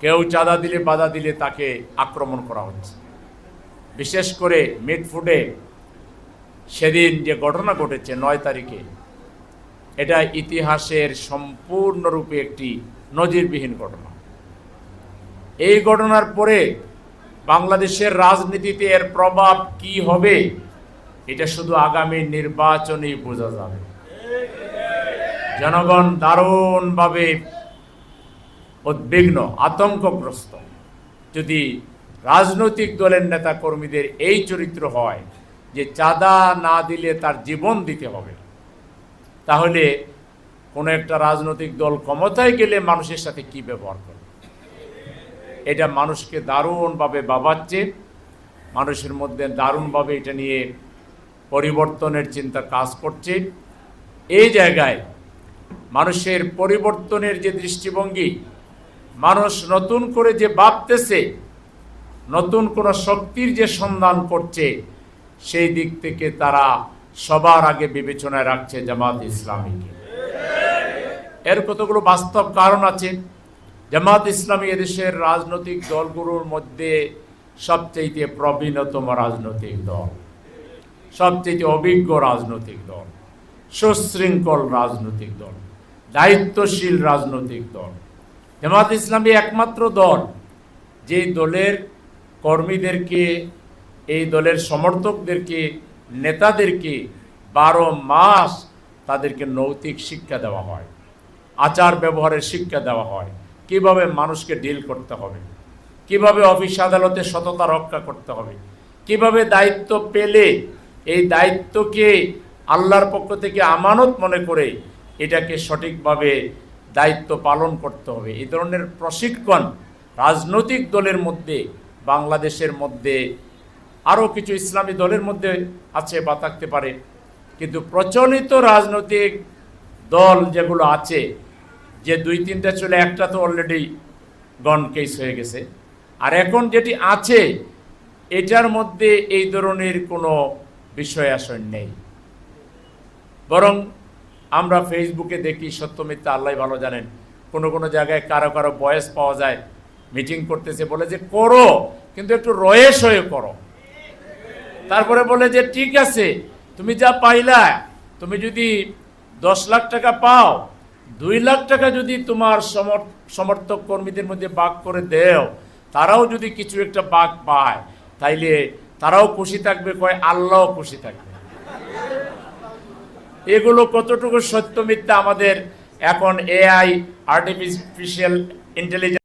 কেউ চাঁদা দিলে বাধা দিলে তাকে আক্রমণ করা হচ্ছে। বিশেষ করে মিটফুডে সেদিন যে ঘটনা ঘটেছে 9 তারিখে, এটা ইতিহাসের সম্পূর্ণরূপে একটি নজিরবিহীন ঘটনা। এই ঘটনার পরে বাংলাদেশের রাজনীতিতে এর প্রভাব কি হবে এটা শুধু আগামী নির্বাচনেই বোঝা যাবে। জনগণ দারুণভাবে উদ্বিগ্ন, আতঙ্কগ্রস্ত। যদি রাজনৈতিক দলের নেতা কর্মীদের এই চরিত্র হয় যে চাঁদা না দিলে তার জীবন দিতে হবে, তাহলে কোনো একটা রাজনৈতিক দল ক্ষমতায় গেলে মানুষের সাথে কি ব্যবহার করে, এটা মানুষকে দারুণভাবে ভাবাচ্ছে। মানুষের মধ্যে দারুণভাবে এটা নিয়ে পরিবর্তনের চিন্তা কাজ করছে। এই জায়গায় মানুষের পরিবর্তনের যে দৃষ্টিভঙ্গি, মানুষ নতুন করে যে ভাবতেছে, নতুন কোনো শক্তির যে সন্ধান করছে, সেই দিক থেকে তারা সবার আগে বিবেচনায় রাখছে জামাত ইসলামীকে। এর কতগুলো বাস্তব কারণ আছে। জামাত ইসলামী এদেশের রাজনৈতিক দলগুলোর মধ্যে সবচেয়ে প্রবীণতম রাজনৈতিক দল, সবচেয়ে অভিজ্ঞ রাজনৈতিক দল, সুশৃঙ্খল রাজনৈতিক দল, দায়িত্বশীল রাজনৈতিক দল। জামাত ইসলামী একমাত্র দল যে দলের কর্মীদেরকে, এই দলের সমর্থকদেরকে, নেতাদেরকে 12 মাস তাদেরকে নৈতিক শিক্ষা দেওয়া হয়, আচার ব্যবহারের শিক্ষা দেওয়া হয়, কিভাবে মানুষকে ডিল করতে হবে, কিভাবে অফিস আদালতে সততা রক্ষা করতে হবে, কিভাবে দায়িত্ব পেলে এই দায়িত্বকে আল্লাহর পক্ষ থেকে আমানত মনে করে এটাকে সঠিকভাবে দায়িত্ব পালন করতে হবে। এই ধরনের প্রশিক্ষণ রাজনৈতিক দলের মধ্যে, বাংলাদেশের মধ্যে আরও কিছু ইসলামী দলের মধ্যে আছে বা থাকতে পারে, কিন্তু প্রচলিত রাজনৈতিক দল যেগুলো আছে, যে 2-3টা চলে, একটা তো অলরেডি গন কেস হয়ে গেছে, আর এখন যেটি আছে এটার মধ্যে এই ধরনের কোনো বিষয় আসন নেই। বরং আমরা ফেসবুকে দেখি, সত্য মিথ্যা আল্লাহ ভালো জানেন, কোনো কোনো জায়গায় কারো কারো বয়স পাওয়া যায়, মিটিং করতেছে, বলে যে করো কিন্তু একটু রয়েস হয়ে করো। তারপরে বলে যে ঠিক আছে, তুমি যা পাইলা, তুমি যদি 10 লাখ টাকা পাও, 2 লাখ টাকা যদি তোমার সমর্থক কর্মীদের মধ্যে ভাগ করে দেও, তারাও যদি কিছু একটা ভাগ পায়, তাইলে তারাও খুশি থাকবে, কয় আল্লাহও খুশি থাকবে। এগুলো কতটুকু সত্য মিথ্যা আমাদের এখন AI, আর্টিফিশিয়াল ইন্টেলিজেন্স